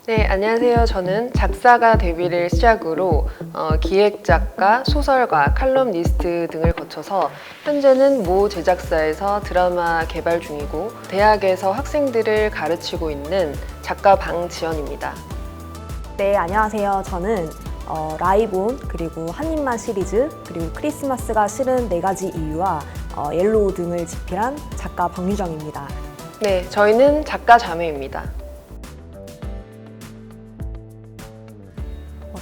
네, 안녕하세요. 저는 작사가 데뷔를 시작으로 기획작가, 소설가, 칼럼니스트 등을 거쳐서 현재는 모 제작사에서 드라마 개발 중이고 대학에서 학생들을 가르치고 있는 작가 방지연입니다. 네, 안녕하세요. 저는 라이본, 그리고 한입만 시리즈, 그리고 크리스마스가 싫은 4가지 이유와 옐로우 등을 집필한 작가 박유정입니다. 네, 저희는 작가 자매입니다.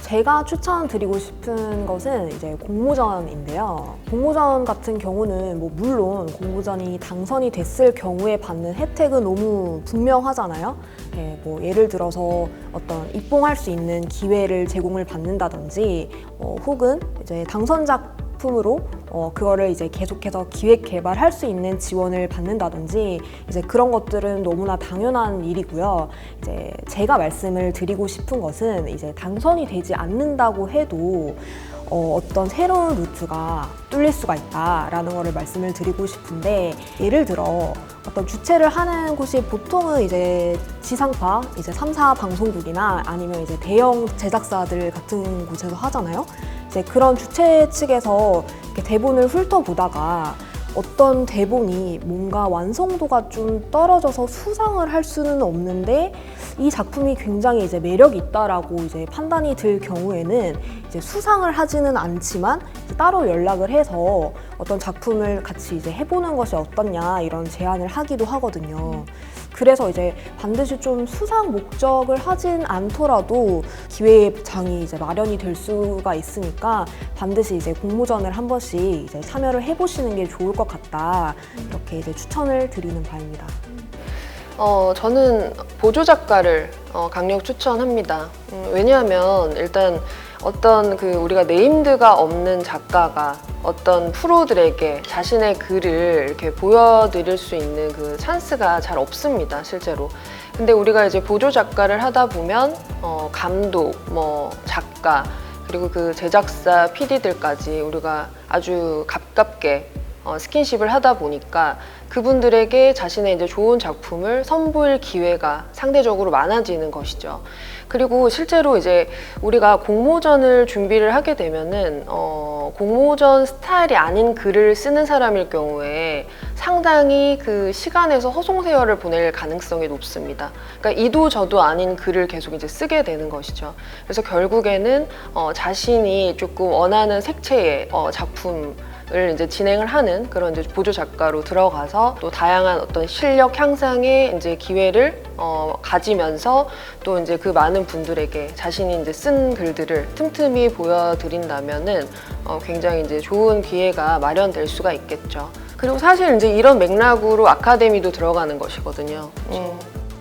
제가 추천드리고 싶은 것은 이제 공모전인데요. 공모전 같은 경우는 물론 공모전이 당선이 됐을 경우에 받는 혜택은 너무 분명하잖아요. 네, 예를 들어서 어떤 입봉할 수 있는 기회를 제공을 받는다든지, 혹은 이제 당선작품으로 그거를 이제 계속해서 기획 개발할 수 있는 지원을 받는다든지, 이제 그런 것들은 너무나 당연한 일이고요. 이제 제가 말씀을 드리고 싶은 것은 이제 당선이 되지 않는다고 해도 어떤 새로운 루트가 뚫릴 수가 있다라는 거를 말씀을 드리고 싶은데, 예를 들어 어떤 주최를 하는 곳이 보통은 이제 지상파, 이제 3사 방송국이나 아니면 이제 대형 제작사들 같은 곳에서 하잖아요. 이제 그런 주최 측에서 이렇게 대본을 훑어보다가 어떤 대본이 뭔가 완성도가 좀 떨어져서 수상을 할 수는 없는데 이 작품이 굉장히 이제 매력이 있다라고 이제 판단이 들 경우에는 이제 수상을 하지는 않지만 따로 연락을 해서 어떤 작품을 같이 이제 해보는 것이 어떻냐 이런 제안을 하기도 하거든요. 그래서 이제 반드시 좀 수상 목적을 하진 않더라도 기회장이 이제 마련이 될 수가 있으니까 반드시 이제 공모전을 한 번씩 이제 참여를 해보시는 게 좋을 것 같다. 이렇게 이제 추천을 드리는 바입니다. 저는 보조 작가를 강력 추천합니다. 왜냐하면 일단 어떤 우리가 네임드가 없는 작가가 어떤 프로들에게 자신의 글을 이렇게 보여드릴 수 있는 그 찬스가 잘 없습니다, 실제로. 근데 우리가 이제 보조 작가를 하다 보면 감독, 작가, 그리고 그 제작사, PD들까지 우리가 아주 가깝게 스킨십을 하다 보니까 그분들에게 자신의 이제 좋은 작품을 선보일 기회가 상대적으로 많아지는 것이죠. 그리고 실제로 이제 우리가 공모전을 준비를 하게 되면은 공모전 스타일이 아닌 글을 쓰는 사람일 경우에 상당히 그 시간에서 허송세월을 보낼 가능성이 높습니다. 그러니까 이도 저도 아닌 글을 계속 이제 쓰게 되는 것이죠. 그래서 결국에는 자신이 조금 원하는 색채의 작품을 이제 진행을 하는 그런 이제 보조 작가로 들어가서 또 다양한 어떤 실력 향상의 이제 기회를 가지면서 또 이제 그 많은 분들에게 자신이 이제 쓴 글들을 틈틈이 보여드린다면은 굉장히 이제 좋은 기회가 마련될 수가 있겠죠. 그리고 사실 이제 이런 맥락으로 아카데미도 들어가는 것이거든요.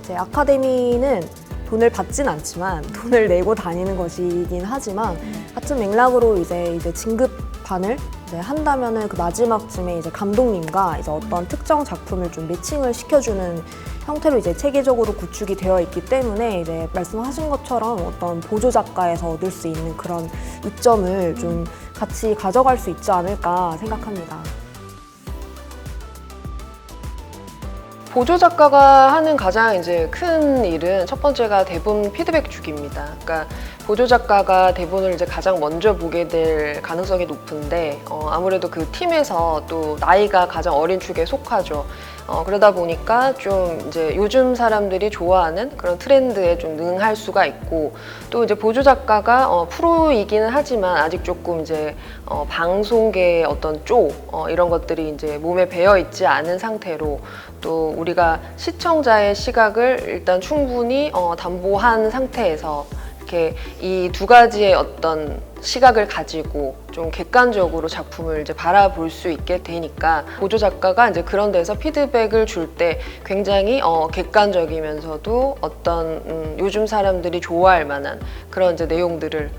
이제 아카데미는 돈을 받진 않지만 돈을 내고 다니는 것이긴 하지만 같은 맥락으로 이제 진급반을 이제 한다면은 그 마지막쯤에 이제 감독님과 이제 어떤 특정 작품을 좀 매칭을 시켜주는 형태로 이제 체계적으로 구축이 되어 있기 때문에 이제 말씀하신 것처럼 어떤 보조 작가에서 얻을 수 있는 그런 이점을 좀 같이 가져갈 수 있지 않을까 생각합니다. 보조 작가가 하는 가장 이제 큰 일은 첫 번째가 대본 피드백 주기입니다. 그러니까 보조 작가가 대본을 이제 가장 먼저 보게 될 가능성이 높은데 아무래도 그 팀에서 또 나이가 가장 어린 축에 속하죠. 그러다 보니까 좀 이제 요즘 사람들이 좋아하는 그런 트렌드에 좀 능할 수가 있고, 또 이제 보조 작가가 프로이기는 하지만 아직 조금 이제 방송계의 어떤 이런 것들이 이제 몸에 배어 있지 않은 상태로 또 우리가 시청자의 시각을 일단 충분히 담보한 상태에서 이렇게 이 두 가지의 어떤 시각을 가지고 좀 객관적으로 작품을 이제 바라볼 수 있게 되니까 보조 작가가 이제 그런 데서 피드백을 줄 때 굉장히 객관적이면서도 어떤 요즘 사람들이 좋아할 만한 그런 이제 내용들을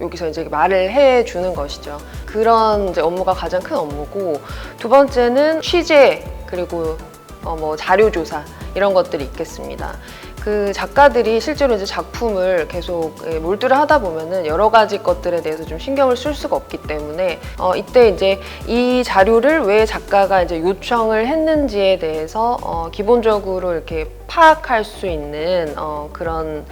여기서 이제 말을 해주는 것이죠. 그런 이제 업무가 가장 큰 업무고, 두 번째는 취재 그리고 자료 조사 이런 것들이 있겠습니다. 그 작가들이 실제로 이제 작품을 계속 몰두를 하다 보면은 여러 가지 것들에 대해서 좀 신경을 쓸 수가 없기 때문에 이때 이제 이 자료를 왜 작가가 이제 요청을 했는지에 대해서 기본적으로 이렇게 파악할 수 있는 그런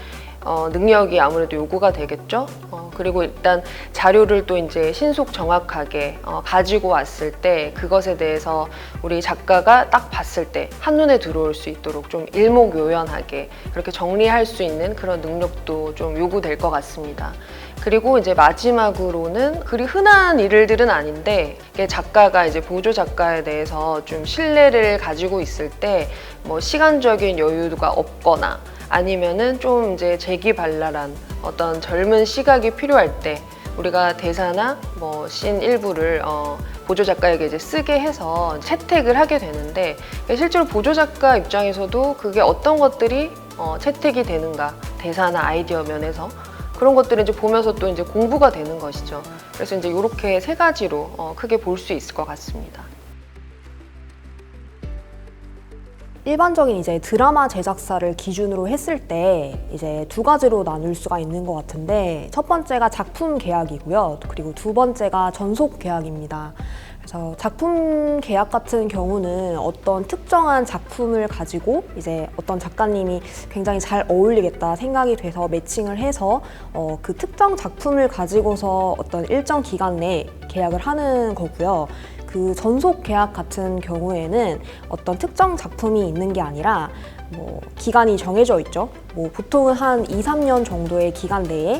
능력이 아무래도 요구가 되겠죠. 그리고 일단 자료를 또 이제 신속 정확하게 가지고 왔을 때 그것에 대해서 우리 작가가 딱 봤을 때 한눈에 들어올 수 있도록 좀 일목요연하게 그렇게 정리할 수 있는 그런 능력도 좀 요구될 것 같습니다. 그리고 이제 마지막으로는 그리 흔한 일들은 아닌데 작가가 이제 보조 작가에 대해서 좀 신뢰를 가지고 있을 때 뭐 시간적인 여유가 없거나 아니면은 좀 이제 재기발랄한 어떤 젊은 시각이 필요할 때 우리가 대사나 뭐 씬 일부를 보조 작가에게 이제 쓰게 해서 채택을 하게 되는데 실제로 보조 작가 입장에서도 그게 어떤 것들이 채택이 되는가 대사나 아이디어 면에서 그런 것들을 이제 보면서 또 이제 공부가 되는 것이죠. 그래서 이제 이렇게 세 가지로 크게 볼 수 있을 것 같습니다. 일반적인 이제 드라마 제작사를 기준으로 했을 때 이제 두 가지로 나눌 수가 있는 것 같은데 첫 번째가 작품 계약이고요. 그리고 두 번째가 전속 계약입니다. 그래서 작품 계약 같은 경우는 어떤 특정한 작품을 가지고 이제 어떤 작가님이 굉장히 잘 어울리겠다 생각이 돼서 매칭을 해서 그 특정 작품을 가지고서 어떤 일정 기간 내에 계약을 하는 거고요. 그 전속 계약 같은 경우에는 어떤 특정 작품이 있는 게 아니라 뭐 기간이 정해져 있죠. 뭐 보통은 한 2, 3년 정도의 기간 내에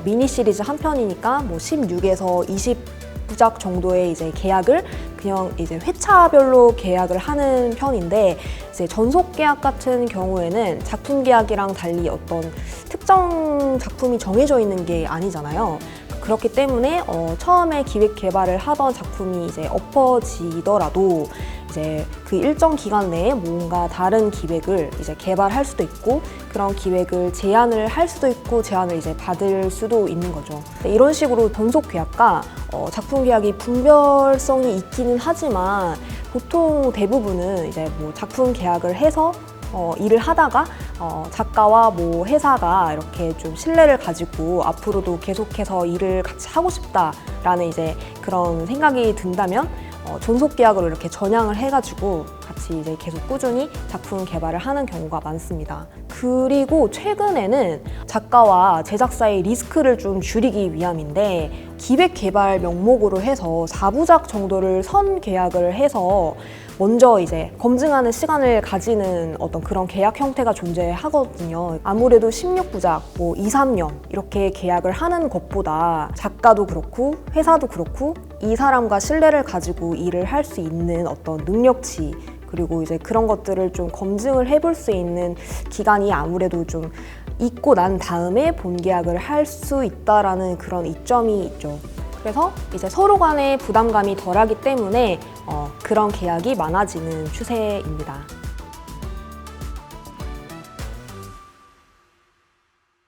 미니 시리즈 한 편이니까 뭐 16에서 20부작 정도의 이제 계약을 그냥 이제 회차별로 계약을 하는 편인데 이제 전속 계약 같은 경우에는 작품 계약이랑 달리 어떤 특정 작품이 정해져 있는 게 아니잖아요. 그렇기 때문에 처음에 기획 개발을 하던 작품이 이제 엎어지더라도 이제 그 일정 기간 내에 뭔가 다른 기획을 이제 개발할 수도 있고 그런 기획을 제안을 할 수도 있고 제안을 이제 받을 수도 있는 거죠. 이런 식으로 전속 계약과 작품 계약이 분별성이 있기는 하지만 보통 대부분은 이제 뭐 작품 계약을 해서 일을 하다가 작가와 뭐 회사가 이렇게 좀 신뢰를 가지고 앞으로도 계속해서 일을 같이 하고 싶다라는 이제 그런 생각이 든다면 전속 계약으로 이렇게 전향을 해가지고 같이 이제 계속 꾸준히 작품 개발을 하는 경우가 많습니다. 그리고 최근에는 작가와 제작사의 리스크를 좀 줄이기 위함인데 기획 개발 명목으로 해서 4부작 정도를 선 계약을 해서 먼저 이제 검증하는 시간을 가지는 어떤 그런 계약 형태가 존재하거든요. 아무래도 16부작, 뭐 2, 3년 이렇게 계약을 하는 것보다 작가도 그렇고 회사도 그렇고 이 사람과 신뢰를 가지고 일을 할 수 있는 어떤 능력치 그리고 이제 그런 것들을 좀 검증을 해볼 수 있는 기간이 아무래도 좀 있고 난 다음에 본계약을 할 수 있다라는 그런 이점이 있죠. 그래서 이제 서로 간의 부담감이 덜하기 때문에 그런 계약이 많아지는 추세입니다.